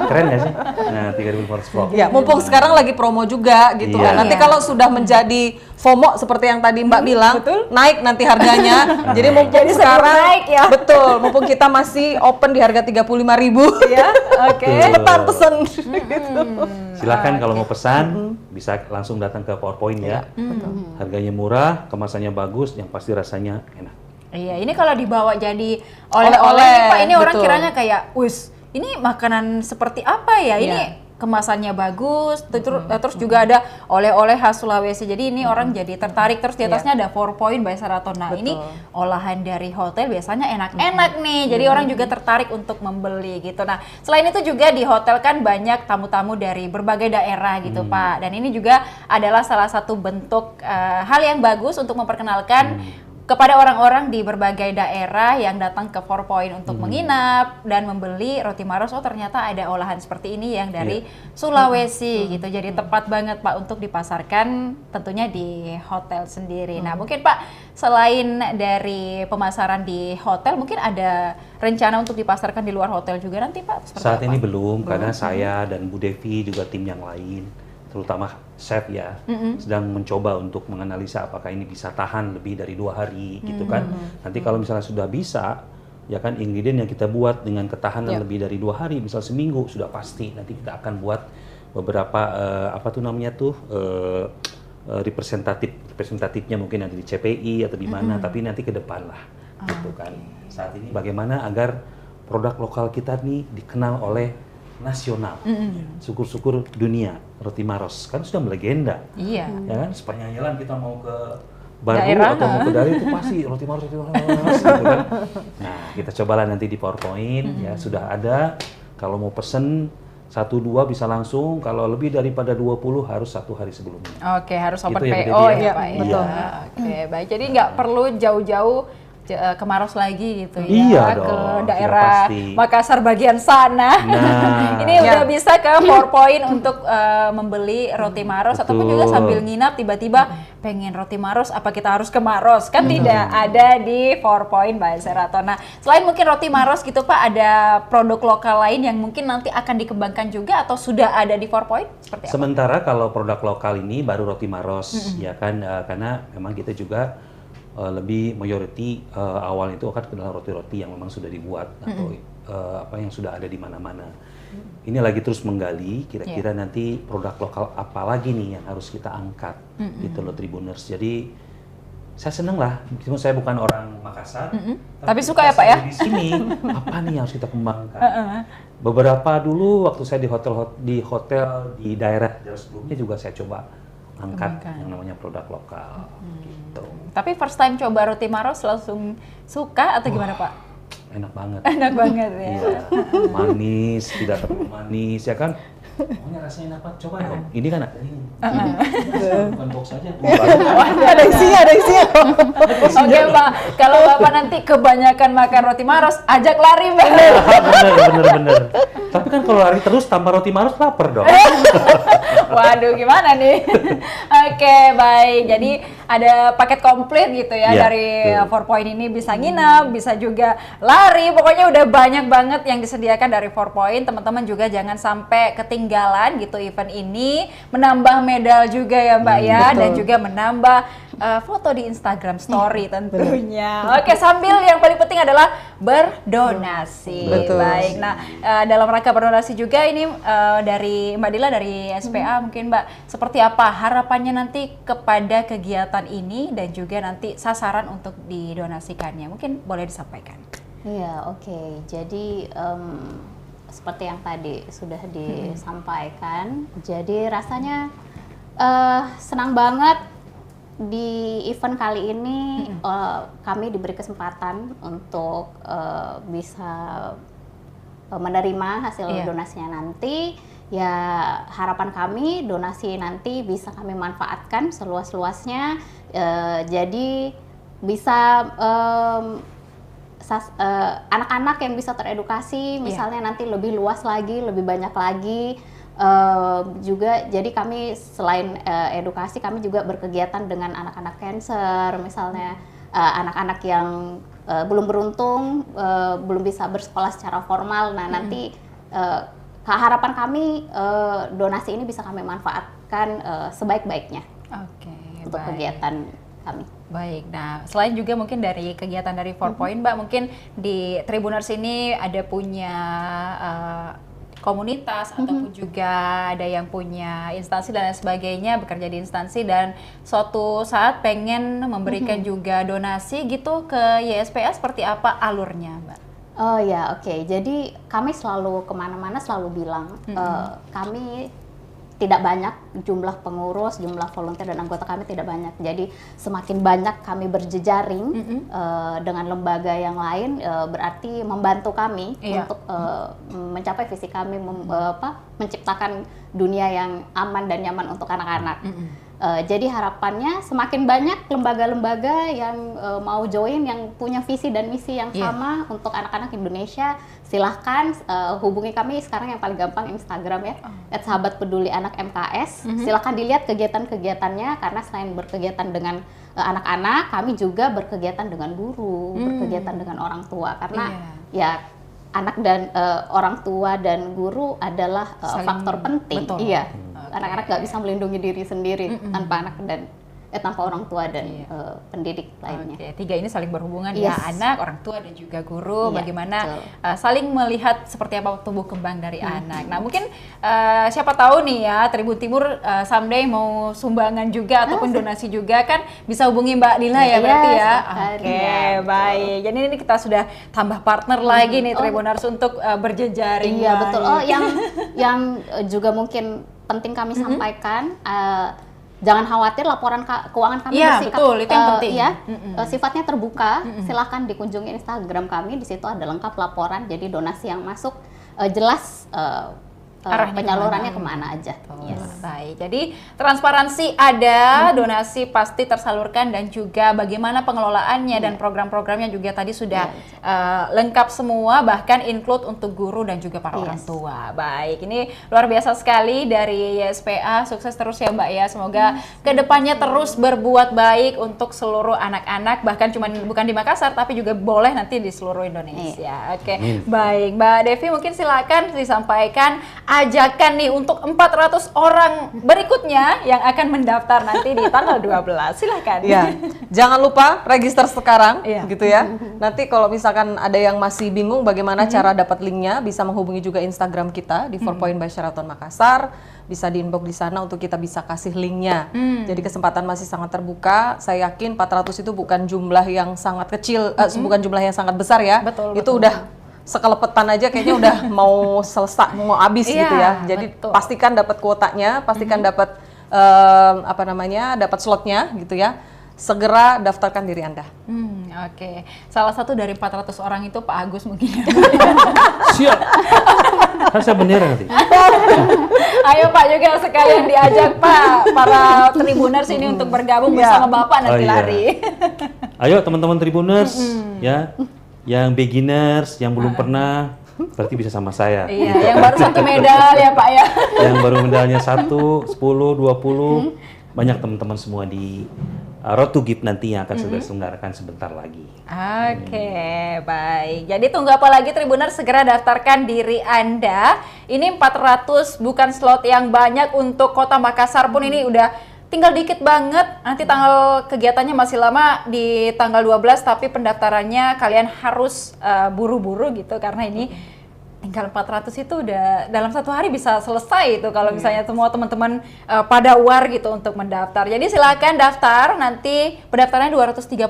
Keren nggak sih? Nah, 3.500 vlog. Ya, mumpung sekarang lagi promo juga gitu Iya. kan. Nanti kalau sudah menjadi FOMO seperti yang tadi Mbak bilang, naik nanti harganya. Jadi mumpung sekarang naik ya. betul, mumpung kita masih open di harga 35.000 ya. Oke. Betul. Cepetan pesen gitu. Silakan kalau mau pesan bisa langsung datang ke PowerPoint ya. Harganya murah, kemasannya bagus, yang pasti rasanya enak. Iya, ini kalau dibawa jadi oleh-oleh nih, Pak, ini orang betul. kiranya kayak, wis, ini makanan seperti apa ya? Ini kemasannya bagus, terus juga ada oleh-oleh khas Sulawesi. Jadi ini orang jadi tertarik, terus di atasnya ada 4 Point by Sheraton. Nah, ini olahan dari hotel biasanya enak-enak nih. Jadi orang juga tertarik untuk membeli gitu. Nah, selain itu juga di hotel kan banyak tamu-tamu dari berbagai daerah gitu, Pak. Dan ini juga adalah salah satu bentuk hal yang bagus untuk memperkenalkan kepada orang-orang di berbagai daerah yang datang ke 4 Point untuk menginap dan membeli roti Maros. Oh, ternyata ada olahan seperti ini yang dari Sulawesi gitu. Jadi tepat banget, Pak, untuk dipasarkan tentunya di hotel sendiri. Nah, mungkin Pak, selain dari pemasaran di hotel, mungkin ada rencana untuk dipasarkan di luar hotel juga nanti, Pak? Seperti Saat apa? ini belum, karena saya dan Bu Devi juga tim yang lain, terutama chef ya, sedang mencoba untuk menganalisa apakah ini bisa tahan lebih dari 2 hari gitu kan. Nanti kalau misalnya sudah bisa, ya kan ingredient yang kita buat dengan ketahanan lebih dari 2 hari, misal seminggu sudah pasti. Nanti kita akan buat beberapa representatifnya mungkin nanti di CPI atau di mana, tapi nanti ke depan lah, gitu kan. Saat ini bagaimana agar produk lokal kita nih dikenal oleh nasional, syukur-syukur dunia. Roti Maros kan sudah melegenda, Iya. ya kan. Sepanjang jalan kita mau ke Baru Daerah. atau mau ke Dari itu pasti roti Maros gitu kan. Nah, kita cobalah nanti di PowerPoint ya, sudah ada. Kalau mau pesen 1-2 bisa langsung, kalau lebih daripada 20 harus 1 hari sebelumnya. Oke, harus open Itu ya, Bu PO Devi, ya, ya? Pak. ya? Betul. Oke, baik. Jadi nggak perlu jauh-jauh ke Maros lagi gitu ya, Iya ke dong, daerah sudah pasti. Makassar bagian sana. Nah. Ini udah bisa ke 4 Point untuk membeli roti Maros, ataupun juga Betul. sambil nginap tiba-tiba pengen roti Maros, apa kita harus ke Maros? Kan tidak ada di 4 Point by Sheraton. Nah, selain mungkin roti Maros gitu, Pak, ada produk lokal lain yang mungkin nanti akan dikembangkan juga atau sudah ada di 4 Point? Seperti apa? Sementara kalau produk lokal ini baru roti Maros, ya kan, karena memang kita juga lebih mayoriti awal itu akan adalah roti-roti yang memang sudah dibuat atau apa yang sudah ada di mana-mana. Ini lagi terus menggali kira-kira nanti produk lokal apa lagi nih yang harus kita angkat gitu loh Tribuners. Jadi saya seneng lah, meskipun saya bukan orang Makassar, Tapi suka ya, Pak, ya? di sini apa nih yang harus kita kembangkan. Beberapa dulu waktu saya di hotel di daerah sebelumnya juga saya coba angkat yang namanya produk lokal gitu. Tapi first time coba roti Maros langsung suka atau gimana, Pak? Enak banget. Enak banget ya. Iya, manis, tidak terlalu manis, ya kan? Pokoknya rasanya enak banget, coba dong. Ini kan ada ini. Bukan box aja. Ada isinya. Oke, Pak. Kalau Bapak nanti kebanyakan makan roti Maros, ajak lari, Mbak. Bener. Tapi kan kalau lari terus tanpa roti Maros lapar dong. Waduh, gimana nih? Oke, baik. Jadi ada paket komplit gitu ya, Iya, dari betul. 4 Point ini, bisa nginap, bisa juga lari. Pokoknya udah banyak banget yang disediakan dari 4 Point. Teman-teman juga jangan sampai ketinggalan gitu event ini. Menambah medal juga ya, Mbak ya, betul. dan juga menambah foto di Instagram Story tentunya. Oke, sambil yang paling penting adalah berdonasi. Betul. Baik. Nah, dalam rangka berdonasi juga ini dari Mbak Dila dari SPA mungkin, Mbak, seperti apa harapannya nanti kepada kegiatan ini dan juga nanti sasaran untuk didonasikannya? Mungkin boleh disampaikan. Iya, oke. Jadi seperti yang tadi sudah disampaikan, jadi rasanya senang banget di event kali ini kami diberi kesempatan untuk bisa menerima hasil donasinya nanti. Ya, harapan kami donasi nanti bisa kami manfaatkan seluas-luasnya, jadi bisa anak-anak yang bisa teredukasi, misalnya nanti lebih luas lagi, lebih banyak lagi. Juga jadi kami selain edukasi, kami juga berkegiatan dengan anak-anak cancer, misalnya anak-anak yang belum beruntung, belum bisa bersekolah secara formal. Nah nanti harapan kami donasi ini bisa kami manfaatkan sebaik-baiknya untuk kegiatan kami. Baik, nah selain juga mungkin dari kegiatan dari 4 Point, Mbak, mungkin di Tribuners ini ada punya komunitas ataupun juga ada yang punya instansi dan lain sebagainya, bekerja di instansi dan suatu saat pengen memberikan juga donasi gitu ke YSPA, seperti apa alurnya, Mbak? Oh ya, oke. Jadi kami selalu kemana-mana selalu bilang kami tidak banyak jumlah pengurus, jumlah volunteer dan anggota kami tidak banyak. Jadi semakin banyak kami berjejaring dengan lembaga yang lain, berarti membantu kami untuk mencapai visi kami, menciptakan dunia yang aman dan nyaman untuk anak-anak. Jadi harapannya semakin banyak lembaga-lembaga yang mau join, yang punya visi dan misi yang sama untuk anak-anak Indonesia. Silahkan hubungi kami sekarang, yang paling gampang Instagram ya, @sahabatpedulianak_MKS. Silahkan dilihat kegiatan-kegiatannya, karena selain berkegiatan dengan anak-anak, kami juga berkegiatan dengan guru, berkegiatan dengan orang tua, karena ya anak dan orang tua dan guru adalah faktor penting. Betul. Iya. Anak-anak nggak bisa melindungi diri sendiri tanpa anak dan tanpa orang tua dan pendidik lainnya. Tiga ini saling berhubungan ya, anak, orang tua dan juga guru. Bagaimana saling melihat seperti apa tumbuh kembang dari anak. Nah mungkin siapa tahu nih ya, Tribun Timur someday mau sumbangan juga ataupun donasi juga, kan bisa hubungi Mbak Nila ya berarti ya. Baik. Jadi ini kita sudah tambah partner lagi nih Tribuners untuk berjejaring. Iya betul. Yang juga mungkin penting kami sampaikan, jangan khawatir, laporan keuangan kami bersifat, betul, itu yang penting. Sifatnya terbuka. Silahkan dikunjungi Instagram kami, di situ ada lengkap laporan, jadi donasi yang masuk jelas penyalurannya kemana aja. Baik, jadi transparansi ada, donasi pasti tersalurkan, dan juga bagaimana pengelolaannya dan program-programnya juga tadi sudah lengkap semua, bahkan include untuk guru dan juga para orang tua. Baik, ini luar biasa sekali dari YSPA, sukses terus ya Mbak ya, semoga kedepannya terus berbuat baik untuk seluruh anak-anak, bahkan bukan di Makassar tapi juga boleh nanti di seluruh Indonesia. Baik, Mbak Devi mungkin silakan disampaikan ajakan nih untuk 400 orang berikutnya yang akan mendaftar nanti di tanggal 12. Silakan. Ya, jangan lupa register sekarang, gitu ya. Nanti kalau misalkan ada yang masih bingung bagaimana cara dapat linknya, bisa menghubungi juga Instagram kita di 4 Point by Sheraton Makassar. Bisa di inbox di sana untuk kita bisa kasih linknya. Jadi kesempatan masih sangat terbuka. Saya yakin 400 itu bukan jumlah yang sangat kecil, bukan jumlah yang sangat besar ya. Itu udah sekelepetan aja kayaknya udah mau selesai, mau habis gitu ya. Jadi pastikan dapat kuotanya, pastikan dapat dapat slotnya gitu ya. Segera daftarkan diri Anda. Salah satu dari 400 orang itu Pak Agus mungkin. Siap. Kan saya bendera nanti. Ayo Pak juga sekalian diajak Pak, para Tribuners ini untuk bergabung bersama Bapak nanti lari. Ayo teman-teman Tribuners ya. Yang beginners, yang belum pernah, berarti bisa sama saya. Yang baru 1 medal ya Pak ya. Yang baru medalnya 1, 10, 20, banyak teman-teman semua di Road to Gift nanti yang akan sudah diselenggarakan sebentar lagi. Baik. Jadi tunggu apa lagi Tribuners, segera daftarkan diri Anda. Ini 400 bukan slot yang banyak, untuk Kota Makassar pun ini udah tinggal dikit banget. Nanti tanggal kegiatannya masih lama di tanggal 12, tapi pendaftarannya kalian harus buru-buru gitu, karena ini tinggal 400 itu udah dalam 1 hari bisa selesai itu kalau misalnya semua teman-teman pada war gitu untuk mendaftar. Jadi silakan daftar, nanti pendaftarannya 230.000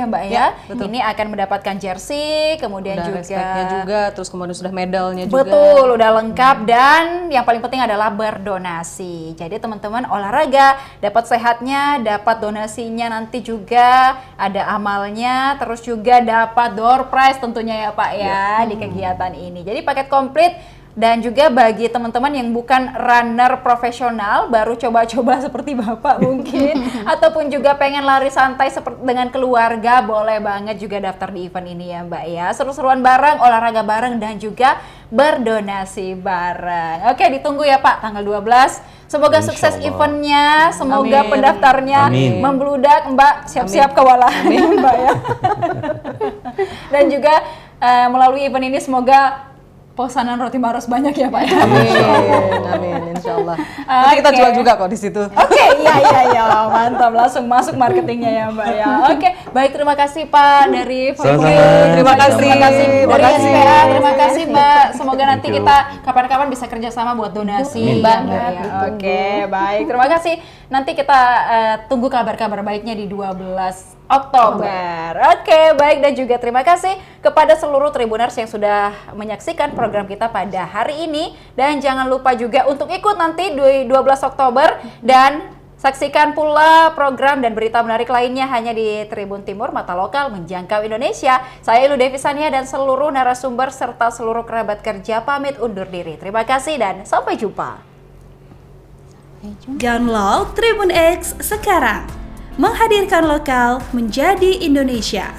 ya Mbak ya. Ini akan mendapatkan jersey, kemudian udah juga respect-nya juga, terus kemudian sudah medalnya juga. Betul, udah lengkap, dan yang paling penting adalah berdonasi. Jadi teman-teman olahraga, dapat sehatnya, dapat donasinya, nanti juga ada amalnya, terus juga dapat door prize tentunya ya Pak ya di kegiatan ini. Jadi paket komplit Dan juga bagi teman-teman yang bukan runner profesional, baru coba-coba seperti Bapak mungkin, ataupun juga pengen lari santai seperti dengan keluarga, boleh banget juga daftar di event ini ya Mbak ya. Seru-seruan bareng, olahraga bareng, dan juga berdonasi bareng. Oke, ditunggu ya Pak, tanggal 12. Semoga sukses eventnya, semoga pendaftarnya membludak, Mbak siap-siap kewalahan Mbak ya. Dan juga melalui event ini semoga pesanan roti Maros banyak ya Pak. Amin, insya Allah. Nanti kita jual juga kok di situ. Oke, iya, mantap, langsung masuk marketingnya ya Mbak ya. Oke, baik, terima kasih Pak dari Terima kasih dari SPA, terima kasih Mbak. Semoga nanti kita kapan-kapan bisa kerjasama buat donasi banget. Ya. Oke, baik, terima kasih. Nanti kita tunggu kabar-kabar baiknya di 12 Oktober. Oke, baik, dan juga terima kasih kepada seluruh Tribuners yang sudah menyaksikan program kita pada hari ini. Dan jangan lupa juga untuk ikut nanti 12 Oktober dan saksikan pula program dan berita menarik lainnya hanya di Tribun Timur, Mata Lokal Menjangkau Indonesia. Saya Ilu Devisania dan seluruh narasumber serta seluruh kerabat kerja pamit undur diri. Terima kasih dan sampai jumpa. Download Tribun X sekarang. Menghadirkan lokal menjadi Indonesia.